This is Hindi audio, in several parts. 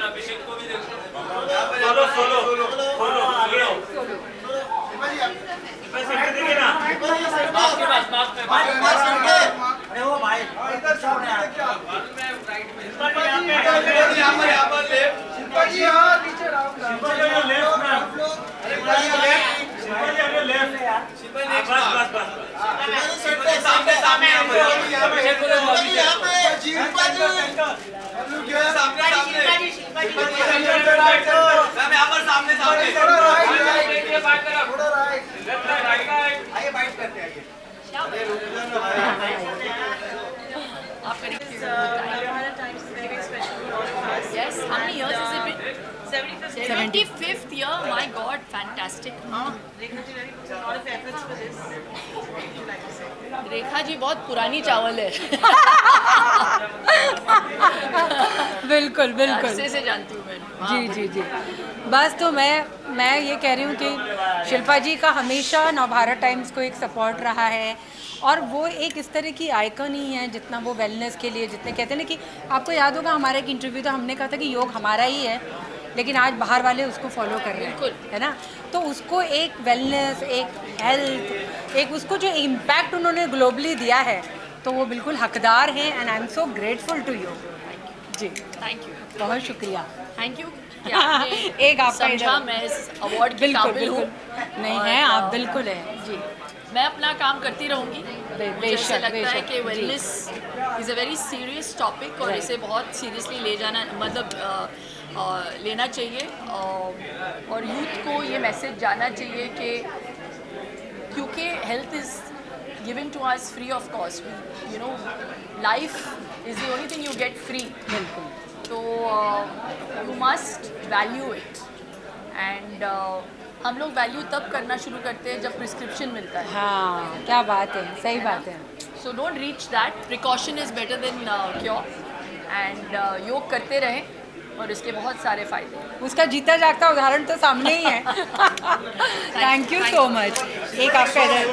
अभिषेक को भी अरे वो भाई इधर सामने Yes, how many years has it been? 75th year, my God, fantastic. Rekha ji बहुत पुरानी चावल है. बिल्कुल बिल्कुल अरसे से जानती हूँ मैं. जी जी जी. बस तो मैं ये कह रही हूँ कि शिल्पा जी का हमेशा नवभारत टाइम्स को एक सपोर्ट रहा है और वो एक इस तरह की आइकन ही है जितना वो वेलनेस के लिए जितने कहते हैं ना कि आपको याद होगा हमारा एक इंटरव्यू था हमने कहा था कि योग हमारा ही है लेकिन आज बाहर वाले उसको फॉलो कर रहे हैं है ना. तो उसको एक वेलनेस एक हेल्थ एक उसको जो इम्पैक्ट उन्होंने ग्लोबली दिया है तो वो बिल्कुल हकदार हैं and I am so grateful to you. जी थैंक यू. बहुत शुक्रिया. Thank you. एक आपका समझा मैं इस अवार्ड की काबिल हूँ. नहीं है आप बिल्कुल है जी. मैं अपना काम करती रहूँगी. मुझे ऐसा लगता है कि wellness is a very serious topic और इसे बहुत सीरियसली ले जाना मतलब लेना चाहिए और यूथ को ये मैसेज जाना चाहिए कि क्योंकि health is given to us free of cost. You know life is the only thing you get free. बिल्कुल. तो you must value it and हम लोग वैल्यू तब करना शुरू करते हैं जब प्रिस्क्रिप्शन मिलता है. हाँ क्या बात है सही बात है. So don't reach that. Precaution is better than cure and योग करते रहें और इसके बहुत सारे फ़ायदे. उसका जीता जागता उदाहरण तो सामने ही है. Thank you so much. एक आपका इधर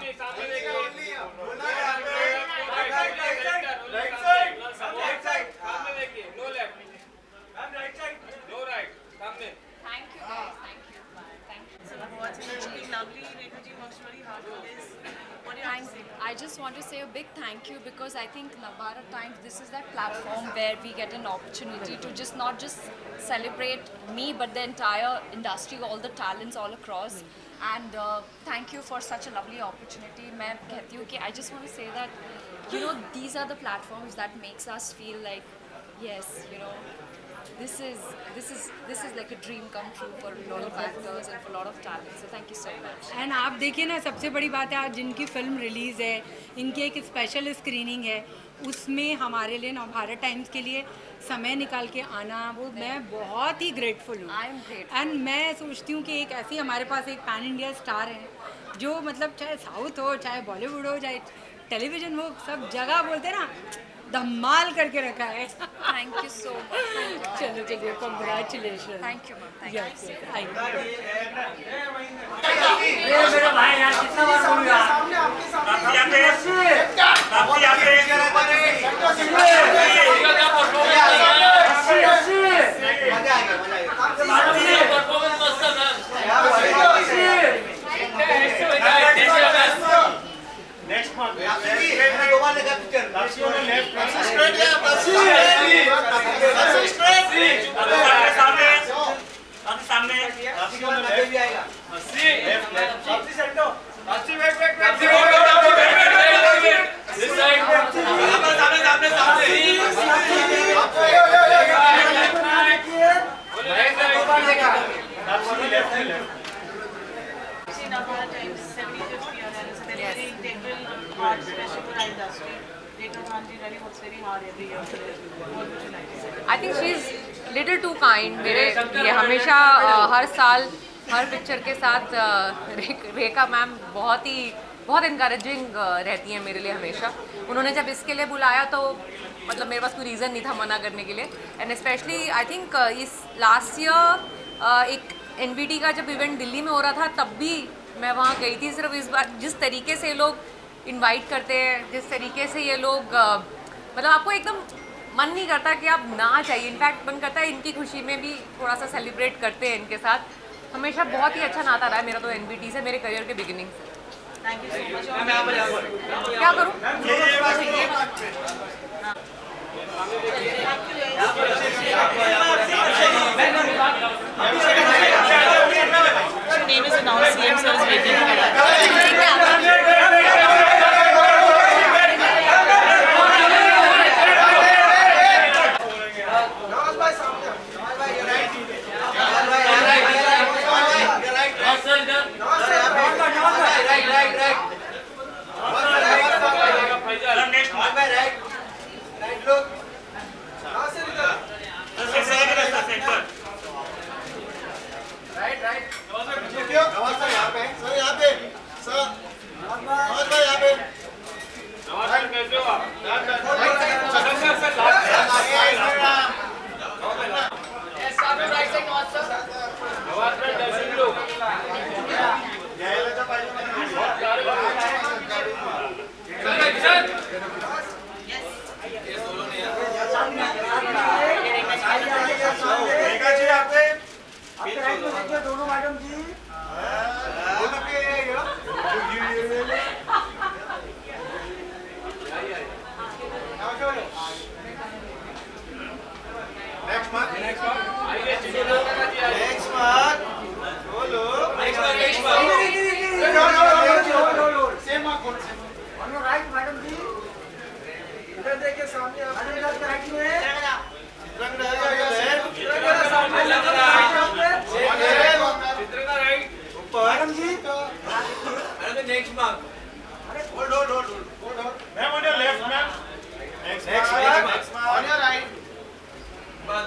Thank you guys. Thank you. Thank you. I just want to say a big thank you because I think Navbharat Times, this is that platform where we get an opportunity to just not just celebrate me but the entire industry, all the talents all across. And thank you for such a lovely opportunity. मैं कहती हूँ कि I just want to say that, you know, these are the platforms that makes us feel like, yes, you know, this is like a dream come true for a lot of actors and for a lot of talent. So thank you so much. And आप देखिए ना, सबसे बड़ी बात है आज जिनकी फिल्म रिलीज़ है, इनकी एक स्पेशल स्क्रीनिंग है, उसमें हमारे लिए नवभारत टाइम्स के लिए समय निकाल के आना, वो मैं बहुत ही ग्रेटफुल हूँ. I am grateful. एंड मैं सोचती हूँ कि एक ऐसी हमारे पास एक पैन इंडिया स्टार है जो मतलब चाहे साउथ हो, चाहे बॉलीवुड हो, चाहे टेलीविज़न हो, सब जगह बोलते हैं ना धमाल करके रखा है. Thank you so much. चलो चलिए, congratulation. Thank you, ma'am. Thank you. Yes thank ये मेरे भाई यार कितना बार बोलूं यार काफी आते परफॉर्मेंस मस्त है. नेक्स्ट मंथ दो बार लगा पिक्चर सामने भी आएगा. I think she is little too kind. मेरे ये हमेशा हर साल हर पिक्चर के साथ रेखा मैम बहुत इनकरेजिंग रहती हैं मेरे लिए हमेशा. उन्होंने जब इसके लिए बुलाया तो मतलब मेरे पास कोई रीज़न नहीं था मना करने के लिए. एंड स्पेशली आई थिंक इस लास्ट ईयर एक NBT का जब इवेंट दिल्ली में हो रहा था तब भी मैं वहाँ गई थी. सिर्फ इस बार जिस तरीके से ये लोग इनवाइट करते हैं, जिस तरीके से ये लोग मतलब आपको एकदम मन नहीं करता कि आप ना चाहिए. इनफैक्ट मन करता है इनकी खुशी में भी थोड़ा सा सेलिब्रेट करते हैं इनके साथ. हमेशा बहुत ही अच्छा नाता रहा है मेरा तो NBT से, मेरे करियर के बिगिनिंग से. क्या करूँ? Name is announced. CM sir is waiting for that. दोनों madam ji right madam ji इधर देखिए सामने राइट में madam ji next mark hold ma'am on your left ma'am next on your right बस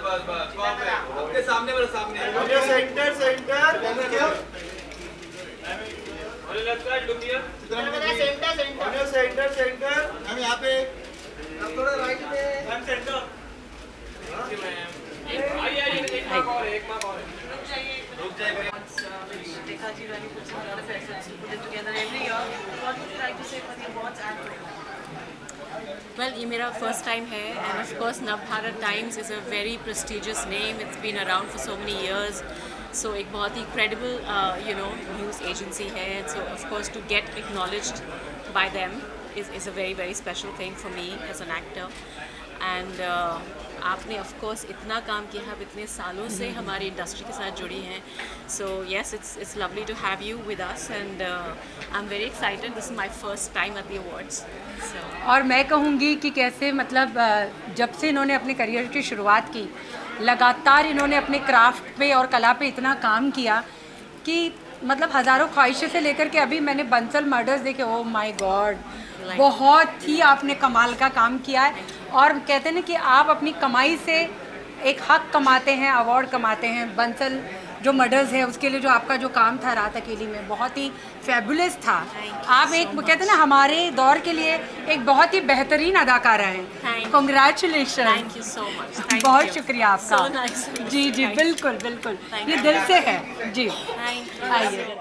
आपके सामने मेरे सामने on your centre thank you on your left side look here centre on your centre हम यहां पे अब थोड़ा राइट में ma'am centre thank you ma'am आइए एक मार्क और रुक जाइए रेखा really puts a lot of efforts to put it together every year. What would you like to say for the awards and Well, ये मेरा फर्स्ट टाइम है and of course Navbharat Times is a very prestigious name. It's been around for so many years. So एक बहुत ही क्रेडिबल न्यूज़ एजेंसी है. So of course to get acknowledged by them is a very very special thing for me as an actor. And आपने ऑफ कोर्स इतना काम किया है, आप इतने सालों से हमारी इंडस्ट्री के साथ जुड़ी हैं. So yes, it's lovely to have you with us and I am very excited. This is my first time at the awards. और मैं कहूँगी कि कैसे मतलब जब से इन्होंने अपने करियर की शुरुआत की, लगातार इन्होंने अपने क्राफ्ट पे और कला पे इतना काम किया कि मतलब हज़ारों ख्वाहिशें से लेकर के अभी मैंने बंसल मर्डर्स देखे. ओ माय गॉड, बहुत ही आपने कमाल का काम किया है. और कहते हैं ना कि आप अपनी कमाई से एक हक कमाते हैं, अवार्ड कमाते हैं. बंसल जो मर्डर्स है उसके लिए जो आपका जो काम था रात अकेली में बहुत ही फैबुलस था. आप एक कहते हैं ना हमारे दौर के लिए एक बहुत ही बेहतरीन अदाकारा हैं. Congratulation. Thank you so much. बहुत शुक्रिया आपका. So nice. जी जी बिल्कुल बिल्कुल, ये दिल से है जी. आइए.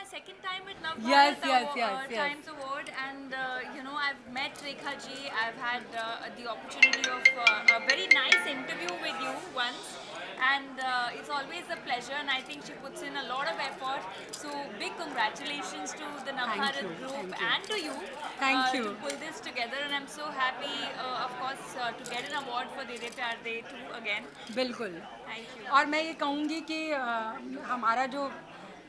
Second time at Yes. Times Award, and I've met Rekha ji. I've had the opportunity of a very nice interview with you once, and it's always a pleasure. And I think she puts in a lot of effort. So big congratulations to the Navbharat group and to you. Thank you. To pull this together, and I'm so happy, of course, to get an award for Dede Pyar De too again. बिल्कुल. Thank you. और मैं ये कहूँगी कि हमारा जो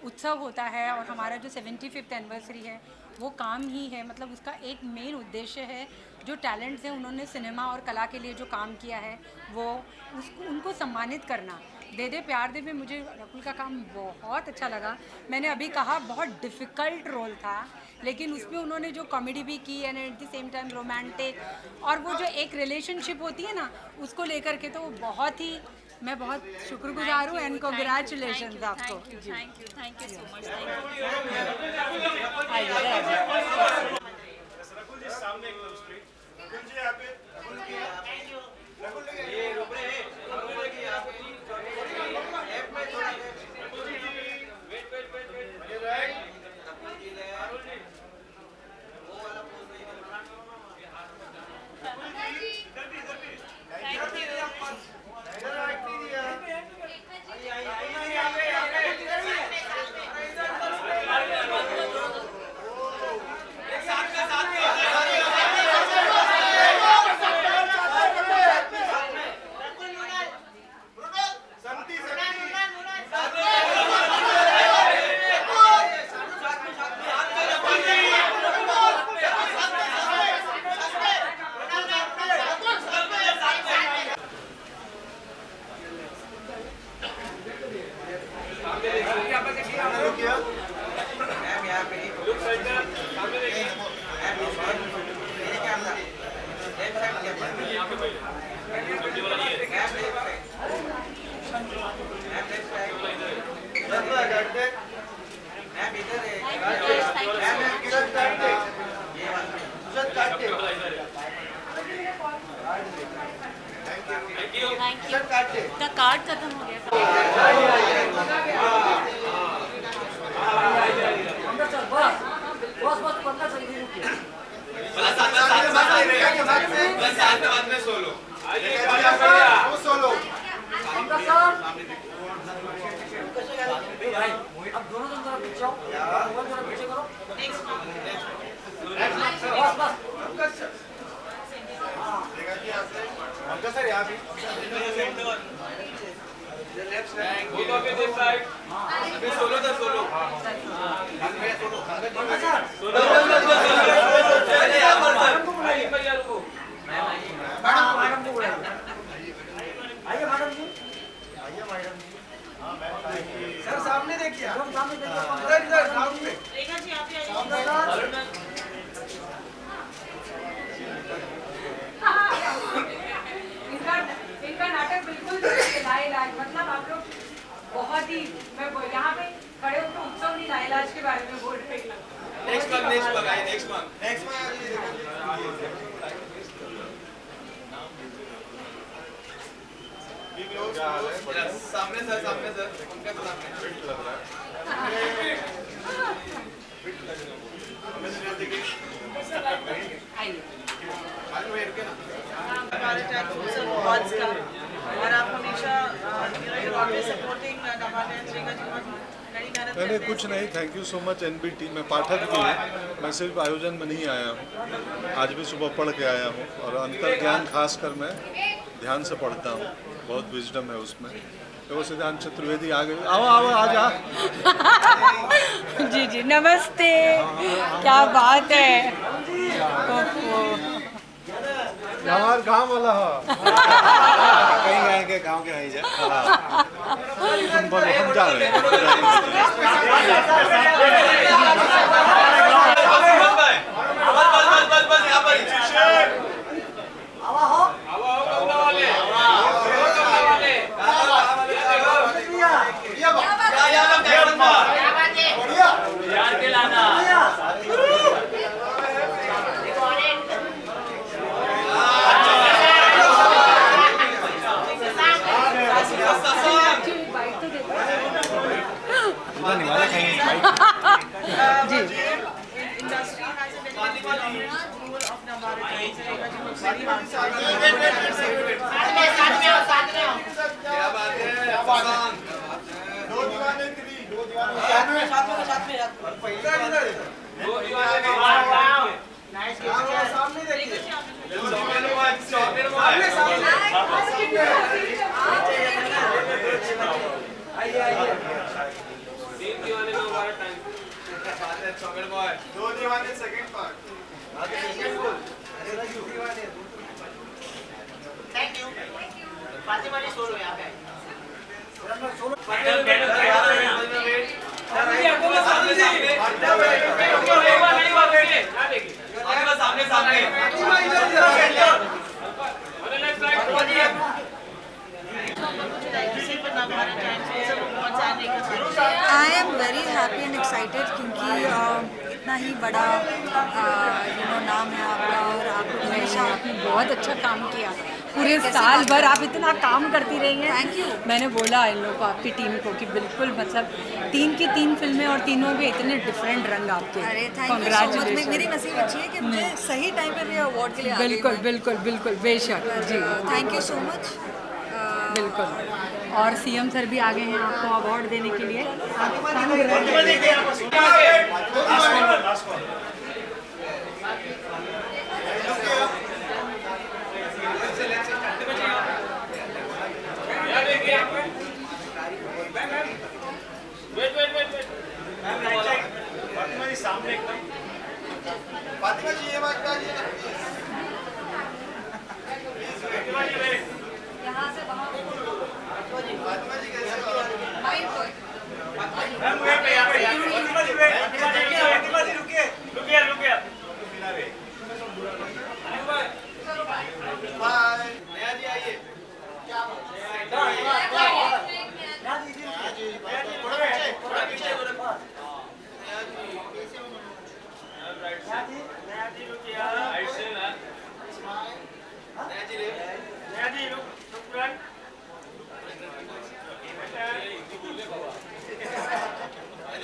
उत्सव होता है और हमारा जो 75th एनिवर्सरी है वो काम ही है. मतलब उसका एक मेन उद्देश्य है जो टैलेंट्स हैं उन्होंने सिनेमा और कला के लिए जो काम किया है वो उनको सम्मानित करना. दे दे प्यार दे में मुझे रकुल का काम बहुत अच्छा लगा. मैंने अभी कहा बहुत डिफ़िकल्ट रोल था, लेकिन उसमें उन्होंने जो कॉमेडी भी की and at the same time romantic, और वो जो एक रिलेशनशिप होती है ना उसको लेकर के, तो वो बहुत ही मैं बहुत शुक्रगुजार हूँ एंड कॉन्ग्रेचुलेशन आपको. Thank you so much. Card खत्म हो गया. सर यहाँ भी सोलो था सोलो सर सामने देखिए इधर इधर सामने रेखा जी आप ही आइए। इनका नाटक बिल्कुल लाइलाज, मतलब आप लोग बहुत ही, मैं यहाँ पे खड़े होकर उत्सव नहीं लाइलाज के बारे में बोल रही हूँ। नेक्स्ट मंथ आइए नेक्स्ट मंथ सामने सर उनका तो सामने लग रहा हमारे टाइम अवार्ड्स का और आप हमेशा सपोर्टिंग मैंने कुछ नहीं, thank you so much NBT. मैं पाठक भी हूँ, मैं सिर्फ आयोजन में नहीं आया हूँ, आज भी सुबह पढ़ के आया हूँ और अंतर ज्ञान खासकर मैं ध्यान से पढ़ता हूँ, बहुत विजडम है उसमें। तो सिद्धांत चतुर्वेदी आ गए, आओ आओ आ जा। जी जी नमस्ते, क्या बात है। हमारे गाँव वाला हो कहीं गए के गांव के नहीं जा तुम बोलो, हम जा रहे हैं। बस यहाँ पर दो दीवाने second part. Thank you. Fatima ji solo यहाँ पे I am very happy and excited क्योंकि इतना ही बड़ा नाम है आपका और आप हमेशा आपने बहुत अच्छा काम किया, पूरे साल भर आप इतना काम करती रही हैं। Thank you. मैंने बोला इन लोगों को, आपकी टीम को, कि बिल्कुल मतलब 3 की 3 फिल्में और तीनों में इतने डिफरेंट रंग आपके। अरे थैंक यू सो मच। मेरी नसीब अच्छी है कि मुझे सही टाइम पे भी अवार्ड के लिए आ गई बिल्कुल मैं। बिल्कुल बिल्कुल बेशक जी, थैंक यू सो मच। बिल्कुल। और सीएम सर भी आ गए हैं आपको अवार्ड देने के लिए। फातिमा जी ये बात यहाँ से वहाँ फातिमा जी कैसे हो? बाय। नया जी आइए। थोड़ा पीछे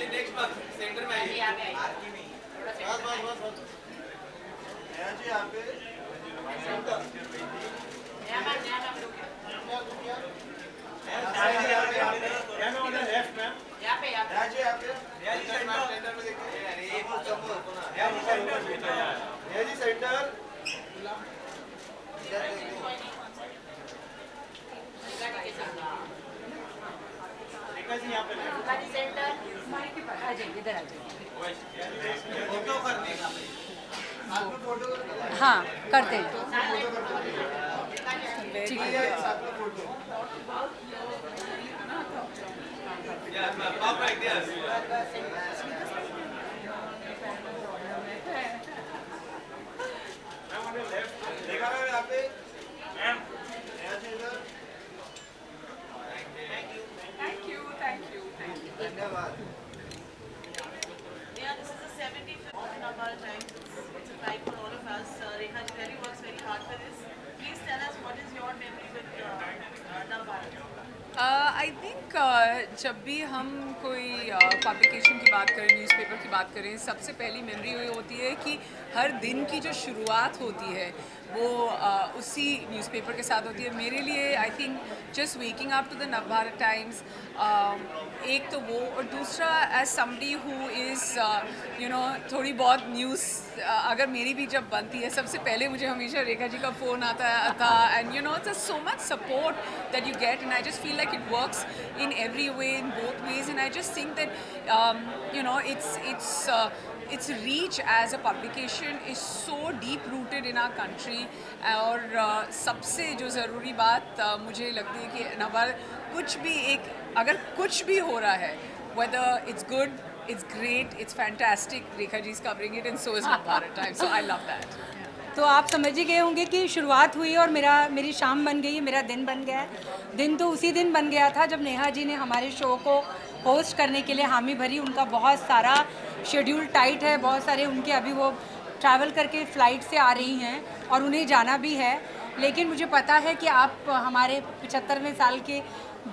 नेक्स्ट मंथ सेंटर में आइए। बस नया जी यहाँ पे लेफ्ट मैम आ जाइए, इधर आ जाइए। हाँ करते हैं। ठीक है। Yeah, this is the 75th of Navbharat Times. It's a pride for all of us. Rekha ji really works very hard for this. Please tell us what is your memory with Navbharat? I think जब भी हम कोई पब्लिकेशन की बात करें, न्यूज़पेपर की बात करें, सबसे पहली मेमोरी ये होती है कि हर दिन की जो शुरुआत होती है वो उसी न्यूज़पेपर के साथ होती है। मेरे लिए I think just waking up to the Navbharat Times, एक तो वो, और दूसरा as somebody who is you know थोड़ी बहुत न्यूज़ अगर मेरी भी जब बनती है, सबसे पहले मुझे हमेशा रेखा जी का फ़ोन आता था, and you know it's so much support that you get, and I just feel like it works in every way, in both ways, and I just think that you know its reach as a publication is so deep rooted in our country. और सबसे जो ज़रूरी बात मुझे लगती है कि नवभारत कुछ भी एक अगर कुछ भी हो रहा है, whether it's good, it's great, it's fantastic, Rekha ji is covering it, and so is Navbharat Times, so I love that. तो आप समझ ही गए होंगे कि शुरुआत हुई और मेरी शाम बन गई, मेरा दिन बन गया है। दिन तो उसी दिन बन गया था जब नेहा जी ने हमारे शो को होस्ट करने के लिए हामी भरी। उनका बहुत सारा शेड्यूल टाइट है, बहुत सारे उनके अभी वो ट्रैवल करके फ़्लाइट से आ रही हैं और उन्हें जाना भी है। लेकिन मुझे पता है कि आप हमारे 75वें साल के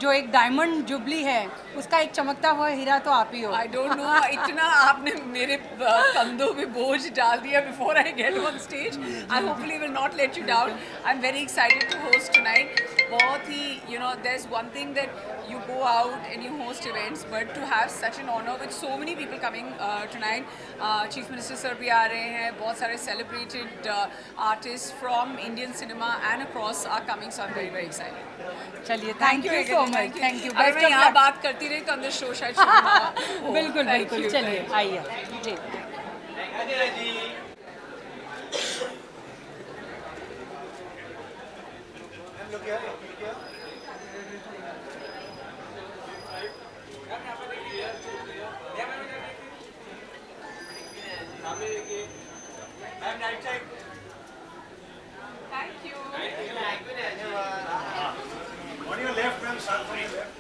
जो एक डायमंड जुबली है उसका एक चमकता हुआ हीरा तो आप ही हो। आई डोंट नो, इतना आपने मेरे कंधों पे बोझ डाल दिया before I get on stage. I hopefully will not let you down. I am very excited to host tonight. बहुत ही you know there is one thing that you go out and you host events, but to have such an honour with so many people coming tonight. Chief minister sir भी आ रहे हैं, बहुत सारे celebrated artist from Indian cinema and across are coming, so I am very very excited. चलिए, thank you so much. Thank you. अगर मैं यहाँ बात करती रही तो अंदर शो शायद शुरू ना हो। बिल्कुल बिल्कुल, चलिए आइए जी। On your left, ma'am, start from your left.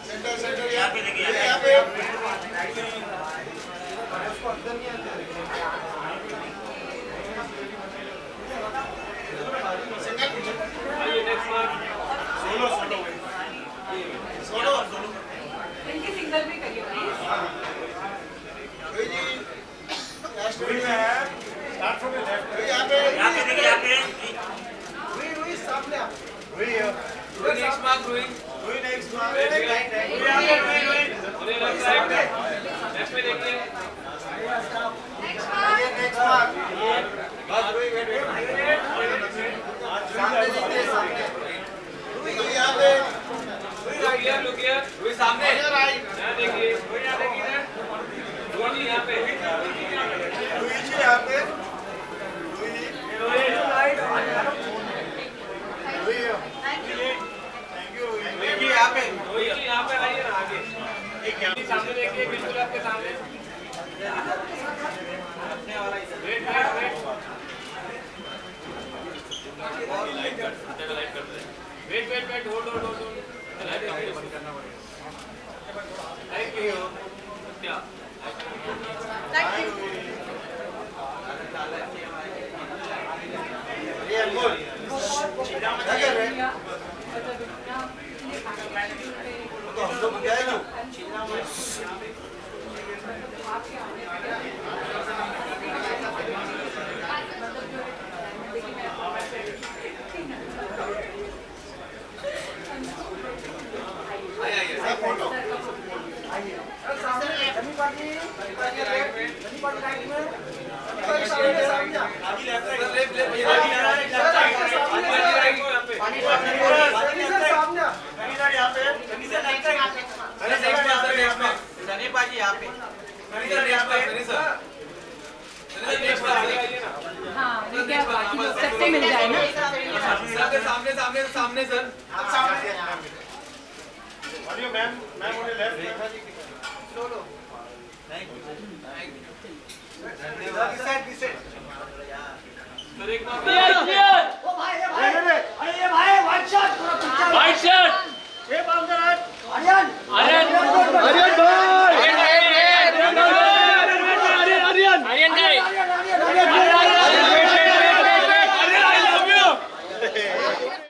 Center, यहाँ पे देखिए, यहाँ पे। उसको अंदर नहीं आते। Single picture. आइए next one. Solo. इनकी सिंगल भी करिए प्लीज। Ruhi में है. Start from your left. यहाँ पे देखिए, यहाँ पे. Ruhi सामने आप. Ruhi here. Ruhi next mark, Ruhi. Ruhi next mark. Ruhi यहाँ पे, Ruhi. Ruhi left side. Next में देखिए. Next mark. बस Ruhi wait. सामने देखिए, सामने. Ruhi यहाँ पे. Ruhi here, look here. Ruhi सामने. यहाँ देखिए. Ruhi यहाँ देखिए. Ruhi यहाँ पे. Ruhi जी यहाँ पे. Ruhi right. Ruhi here. देखिए यहाँ पे, यहाँ पे आइए ना आगे। एक यहाँ सामने देखिए, बिल्कुल आपके सामने। वेट। होल्ड। Thank you. ये अनमोल। क्या कर रहे हैं? तो हम लोग गए ना। आइए। हाँ ये क्या बाकी लोग सबसे मिल जाए ना। सामने सामने सामने सर White shirt. Aryan.